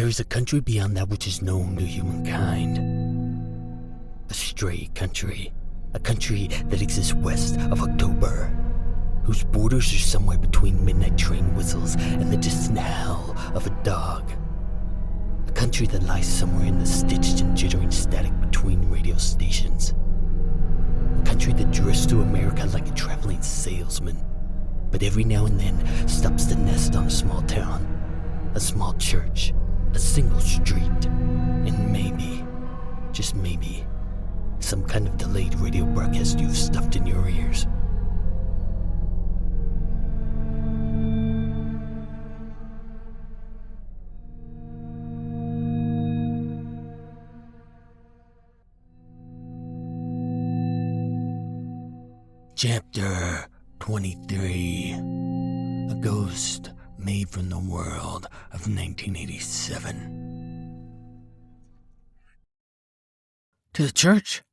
There is a country beyond that which is known to humankind. A stray country. A country that exists west of October, whose borders are somewhere between midnight train whistles and the distant howl of a dog. A country that lies somewhere in the stitched and jittering static between radio stations. A country that drifts through America like a traveling salesman, but every now and then stops to nest on a small town, a small church, a single street, and maybe, just maybe, some kind of delayed radio broadcast you've stuffed in your ears. Chapter 23. A Ghost Made from the World of 1987. To the church,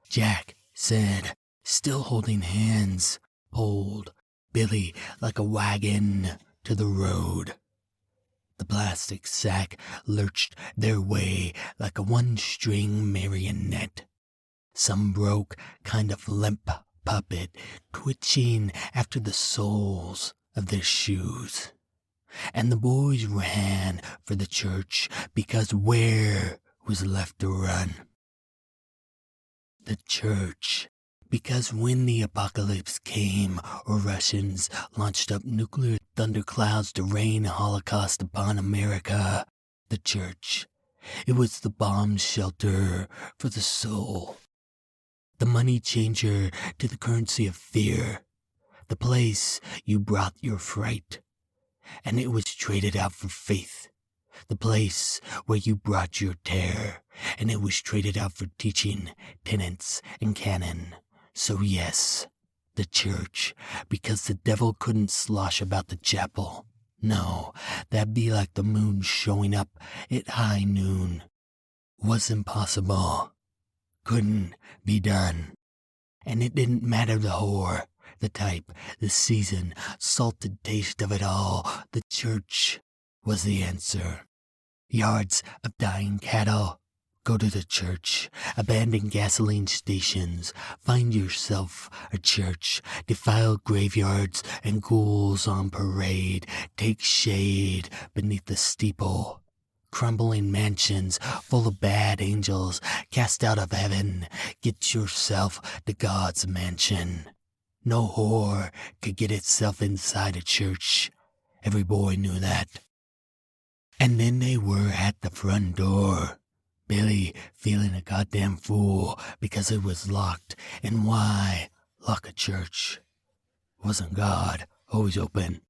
Jack said, still holding hands, pulled Billy like a wagon to the road. The plastic sack lurched their way like a one-string marionette. Some broke, kind of limp puppet twitching after the soles of their shoes. And the boys ran for the church because where was left to run? The church. Because when the apocalypse came, or Russians launched up nuclear thunderclouds to rain a holocaust upon America, the church. It was the bomb shelter for the soul. The money changer to the currency of fear. The place you brought your fright. And it was traded out for faith. The place where you brought your terror. And it was traded out for teaching, tenets, and canon. So yes, the church. Because the devil couldn't slosh about the chapel. No, that'd be like the moon showing up at high noon. Was impossible. Couldn't be done. And it didn't matter the whore, the type, the season, salted taste of it all. The church was the answer. Yards of dying cattle. Go to the church. Abandon gasoline stations. Find yourself a church. Defiled graveyards and ghouls on parade. Take shade beneath the steeple. Crumbling mansions full of bad angels cast out of heaven. Get yourself to God's mansion. No whore could get itself inside a church. Every boy knew that. And then they were at the front door. Billy feeling a goddamn fool because it was locked. And why lock a church? Wasn't God always open?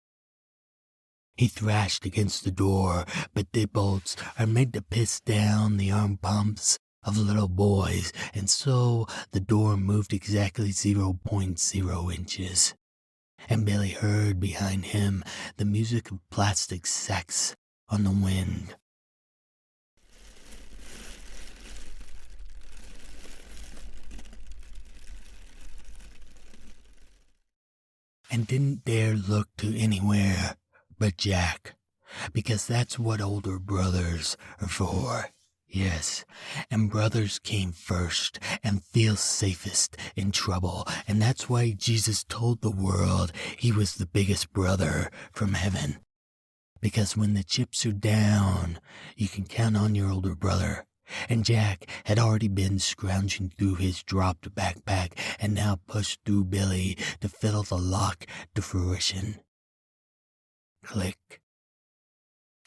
He thrashed against the door, but the bolts are made to piss down the arm pumps of little boys, and so the door moved exactly 0.0 inches. And Billy heard behind him the music of plastic sacks on the wind. And didn't dare look to anywhere but Jack, because that's what older brothers are for. Yes, and brothers came first and feel safest in trouble, and that's why Jesus told the world he was the biggest brother from heaven. Because when the chips are down, you can count on your older brother. And Jack had already been scrounging through his dropped backpack and now pushed through Billy to fiddle the lock to fruition. Click.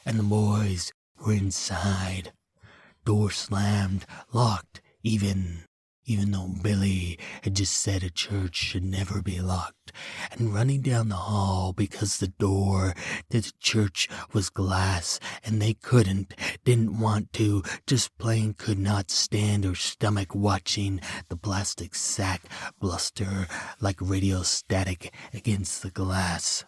And the boys were inside. Door slammed, locked, even though Billy had just said a church should never be locked, and running down the hall because the door to the church was glass and they didn't want to, just plain could not stand or stomach watching the plastic sack bluster like radio static against the glass.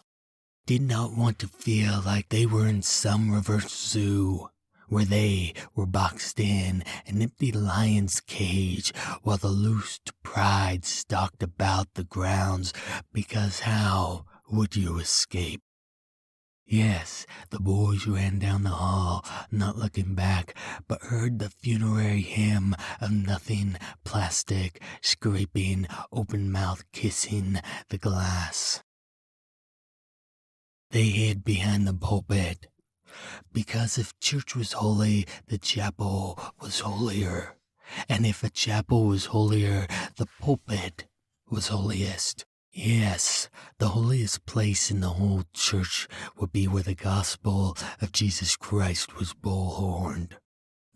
Did not want to feel like they were in some reverse zoo, where they were boxed in an empty lion's cage while the loosed pride stalked about the grounds, because how would you escape? Yes, the boys ran down the hall, not looking back, but heard the funerary hymn of nothing plastic, scraping, open mouth kissing the glass. They hid behind the pulpit, because if church was holy, the chapel was holier. And if a chapel was holier, the pulpit was holiest. Yes, the holiest place in the whole church would be where the gospel of Jesus Christ was bullhorned.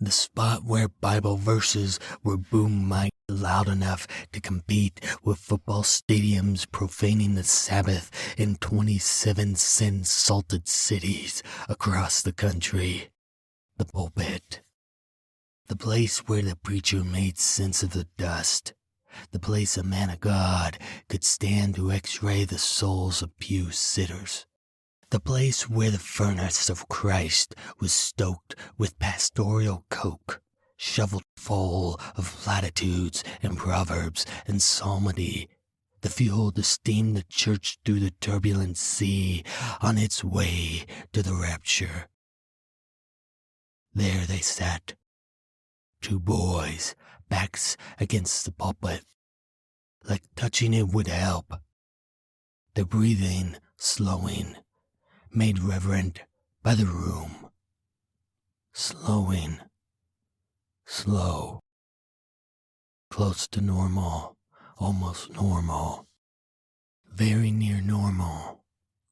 The spot where Bible verses were boom mic'd loud enough to compete with football stadiums profaning the Sabbath in 27 sin-salted cities across the country. The pulpit. The place where the preacher made sense of the dust. The place a man of God could stand to x-ray the souls of pew sitters. The place where the furnace of Christ was stoked with pastoral coke, shoveled full of platitudes and proverbs and psalmody, the fuel to steam the church through the turbulent sea on its way to the rapture. There they sat, two boys, backs against the pulpit, like touching it would help. Their breathing slowing, made reverent by the room. Slowing, slow, close to normal, almost normal, very near normal,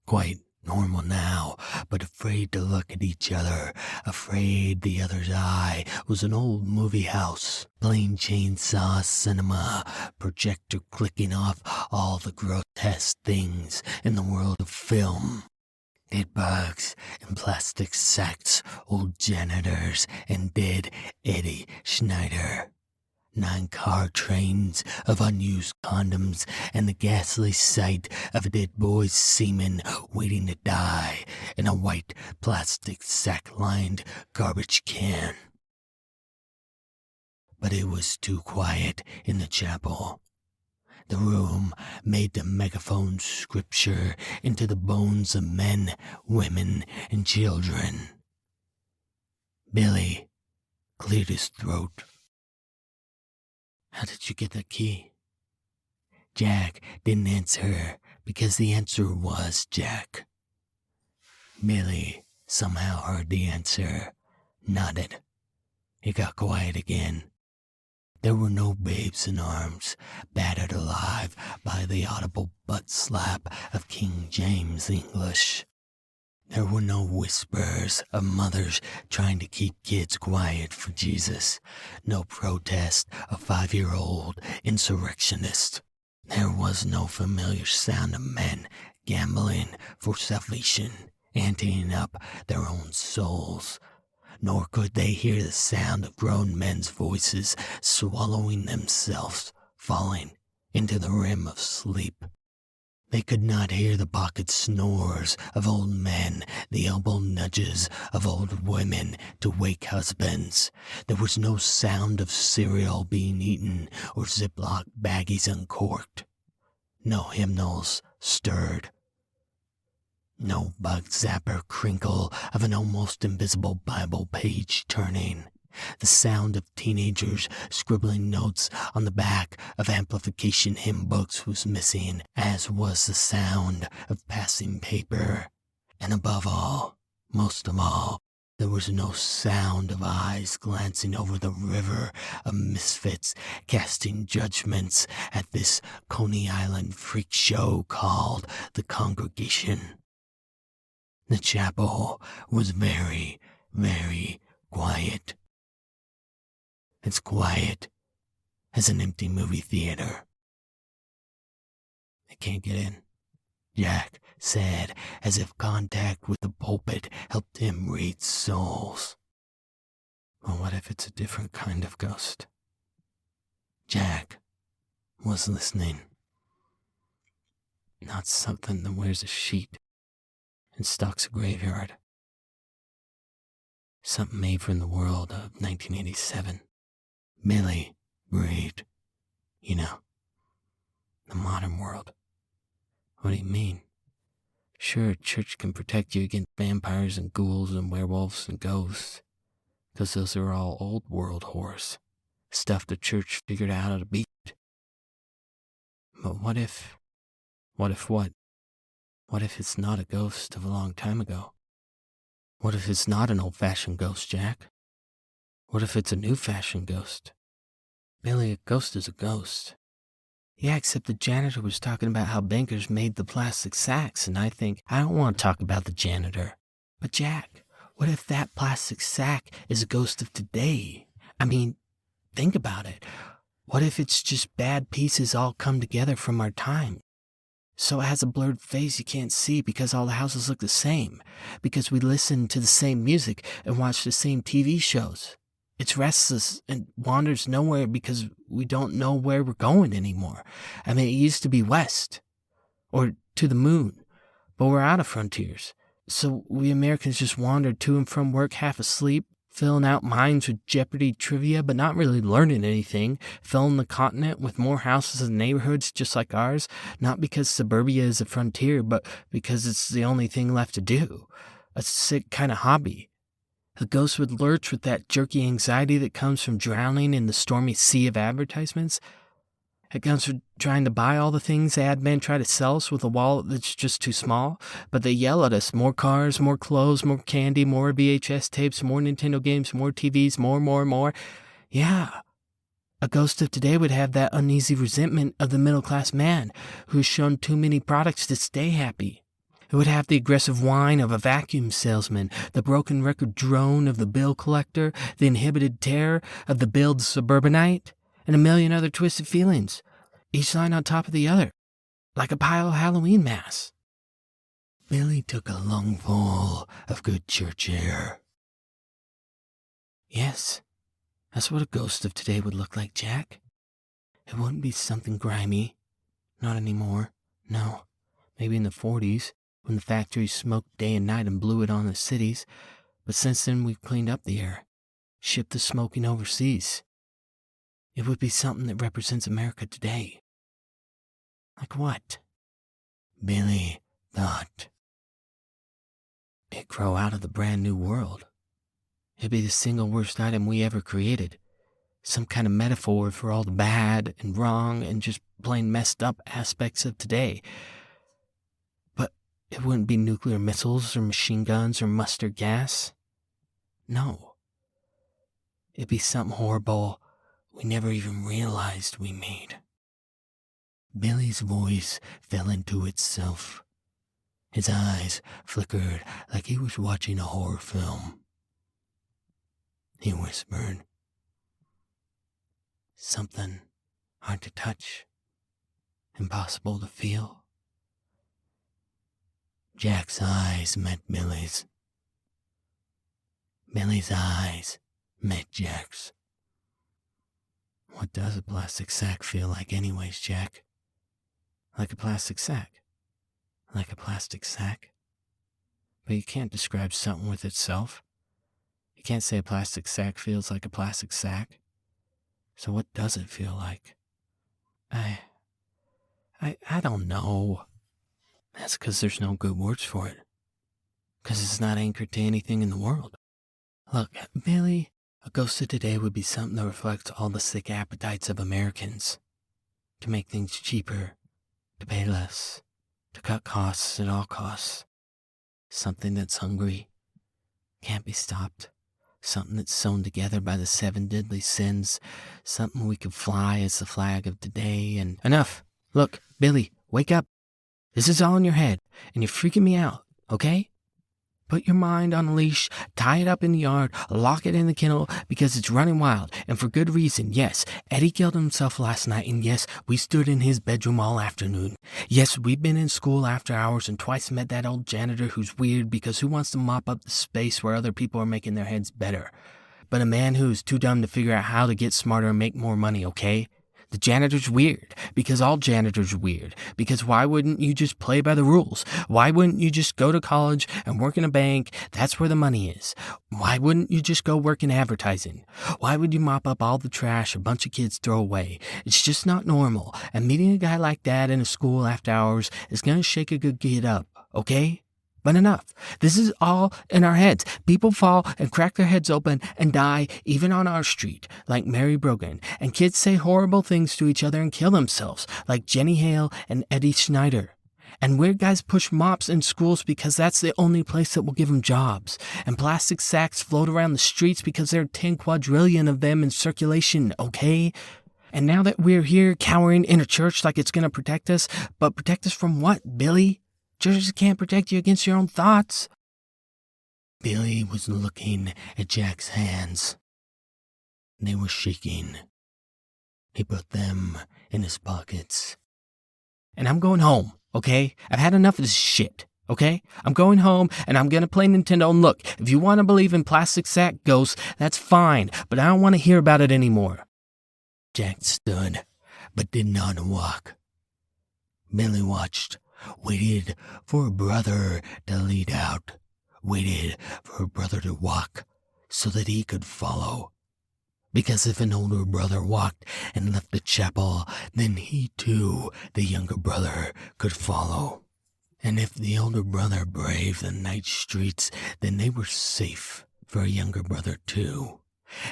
quite normal now, but afraid to look at each other, afraid the other's eye was an old movie house, plain chainsaw cinema, projector clicking off all the grotesque things in the world of film. Dead bugs in plastic sacks, old janitors, and dead Eddie Schneider. 9-car trains of unused condoms, and the ghastly sight of a dead boy's semen waiting to die in a white plastic sack-lined garbage can. But it was too quiet in the chapel. The room made the megaphone scripture into the bones of men, women, and children. Billy cleared his throat. How did you get that key? Jack didn't answer because the answer was Jack. Billy somehow heard the answer, nodded. It got quiet again. There were no babes in arms, battered alive by the audible butt slap of King James English. There were no whispers of mothers trying to keep kids quiet for Jesus. No protest of 5-year-old insurrectionists. There was no familiar sound of men gambling for salvation, anteing up their own souls. Nor could they hear the sound of grown men's voices swallowing themselves, falling into the rim of sleep. They could not hear the pocket snores of old men, the elbow nudges of old women to wake husbands. There was no sound of cereal being eaten or Ziploc baggies uncorked. No hymnals stirred. No bug zapper crinkle of an almost invisible Bible page turning. The sound of teenagers scribbling notes on the back of amplification hymn books was missing, as was the sound of passing paper. And above all, most of all, there was no sound of eyes glancing over the river of misfits, casting judgments at this Coney Island freak show called the congregation. The chapel was very, very quiet. As quiet as an empty movie theater. I can't get in, Jack said, as if contact with the pulpit helped him read souls. Well, what if it's a different kind of ghost? Jack was listening. Not something that wears a sheet and stalks a graveyard. Something made from the world of 1987. Billy breathed. You know, the modern world. What do you mean? Sure, a church can protect you against vampires and ghouls and werewolves and ghosts, 'cause those are all old world horrors. Stuff the church figured out how to beat. But what if what? What if it's not a ghost of a long time ago? What if it's not an old-fashioned ghost, Jack? What if it's a new-fashioned ghost? Billy, a ghost is a ghost. Yeah, except the janitor was talking about how bankers made the plastic sacks, and I don't want to talk about the janitor. But Jack, what if that plastic sack is a ghost of today? I mean, think about it. What if it's just bad pieces all come together from our time? So it has a blurred face you can't see because all the houses look the same, because we listen to the same music and watch the same TV shows. It's restless and wanders nowhere because we don't know where we're going anymore. I mean, it used to be west, or to the moon, but we're out of frontiers. So we Americans just wander to and from work half asleep, filling out minds with Jeopardy trivia, but not really learning anything, filling the continent with more houses and neighborhoods just like ours, not because suburbia is a frontier, but because it's the only thing left to do. A sick kind of hobby. The ghost would lurch with that jerky anxiety that comes from drowning in the stormy sea of advertisements. It comes from trying to buy all the things ad men try to sell us with a wallet that's just too small, but they yell at us, more cars, more clothes, more candy, more VHS tapes, more Nintendo games, more TVs, more. Yeah, a ghost of today would have that uneasy resentment of the middle-class man who's shown too many products to stay happy. It would have the aggressive whine of a vacuum salesman, the broken record drone of the bill collector, the inhibited terror of the billed suburbanite, and a million other twisted feelings, each line on top of the other, like a pile of Halloween masks. Billy took a lungful of good church air. Yes, that's what a ghost of today would look like, Jack. It wouldn't be something grimy. Not anymore. No, maybe in the 40s, when the factories smoked day and night and blew it on the cities. But since then, we've cleaned up the air, shipped the smoking overseas. It would be something that represents America today. Like what? Billy thought. It'd grow out of the brand new world. It'd be the single worst item we ever created. Some kind of metaphor for all the bad and wrong and just plain messed up aspects of today. But it wouldn't be nuclear missiles or machine guns or mustard gas. No. It'd be something horrible we never even realized we made. Billy's voice fell into itself. His eyes flickered like he was watching a horror film. He whispered, "Something hard to touch, impossible to feel." Jack's eyes met Billy's. Billy's eyes met Jack's. What does a plastic sack feel like anyways, Jack? Like a plastic sack. Like a plastic sack. But you can't describe something with itself. You can't say a plastic sack feels like a plastic sack. So what does it feel like? I don't know. That's because there's no good words for it. Because it's not anchored to anything in the world. Look, Billy, a ghost of today would be something that reflects all the sick appetites of Americans. To make things cheaper, to pay less, to cut costs at all costs. Something that's hungry, can't be stopped. Something that's sewn together by the 7 deadly sins. Something we could fly as the flag of today and... Enough! Look, Billy, wake up. This is all in your head, and you're freaking me out, okay? Put your mind on a leash, tie it up in the yard, lock it in the kennel because it's running wild, and for good reason. Yes, Eddie killed himself last night, and yes, we stood in his bedroom all afternoon. Yes, we've been in school after hours and twice met that old janitor who's weird because who wants to mop up the space where other people are making their heads better? But a man who is too dumb to figure out how to get smarter and make more money, okay? The janitor's weird, because all janitors are weird, because why wouldn't you just play by the rules? Why wouldn't you just go to college and work in a bank? That's where the money is. Why wouldn't you just go work in advertising? Why would you mop up all the trash a bunch of kids throw away? It's just not normal, and meeting a guy like that in a school after hours is gonna shake a good kid up, okay? But enough. This is all in our heads. People fall and crack their heads open and die, even on our street, like Mary Brogan. And kids say horrible things to each other and kill themselves, like Jenny Hale and Eddie Schneider. And weird guys push mops in schools because that's the only place that will give them jobs. And plastic sacks float around the streets because there are 10 quadrillion of them in circulation, okay? And now that we're here cowering in a church like it's going to protect us, but protect us from what, Billy? Churches can't protect you against your own thoughts. Billy was looking at Jack's hands. They were shaking. He put them in his pockets. And I'm going home, okay? I've had enough of this shit, okay? I'm going home and I'm gonna play Nintendo, and look, if you want to believe in plastic sack ghosts, that's fine, but I don't want to hear about it anymore. Jack stood, but did not walk. Billy watched, waited for a brother to lead out, waited for a brother to walk so that he could follow. Because if an older brother walked and left the chapel, then he too, the younger brother, could follow. And if the older brother braved the night streets, then they were safe for a younger brother too.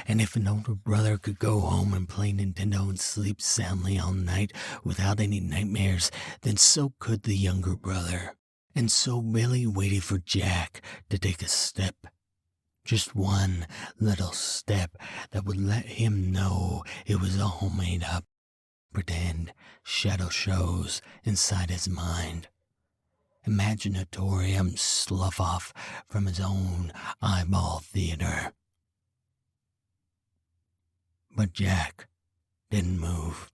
And if an older brother could go home and play Nintendo and sleep soundly all night without any nightmares, then so could the younger brother. And so Billy waited for Jack to take a step. Just one little step that would let him know it was all made up. Pretend shadow shows inside his mind. Imaginatorium slough off from his own eyeball theater. But Jack didn't move.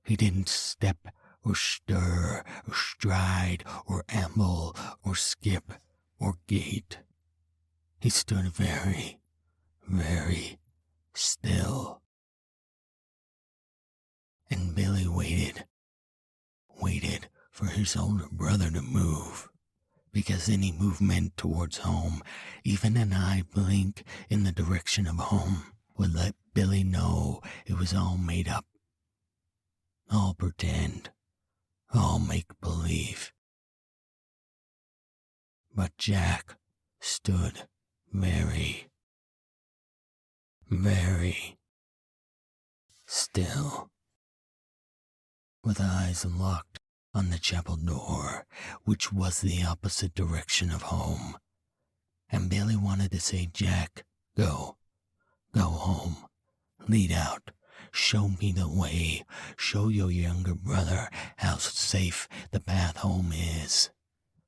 He didn't step or stir or stride or amble or skip or gait. He stood very, very still. And Billy waited for his older brother to move, because any movement towards home, even an eye blink in the direction of home, would let Billy know it was all made up, all pretend, all make-believe. But Jack stood very, very still, with eyes locked on the chapel door, which was the opposite direction of home. And Billy wanted to say, Jack, go home, lead out, show me the way, show your younger brother how safe the path home is.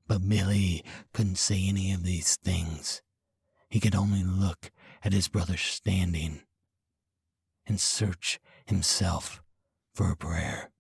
But Billy couldn't say any of these things. He could only look at his brother standing and search himself for a prayer.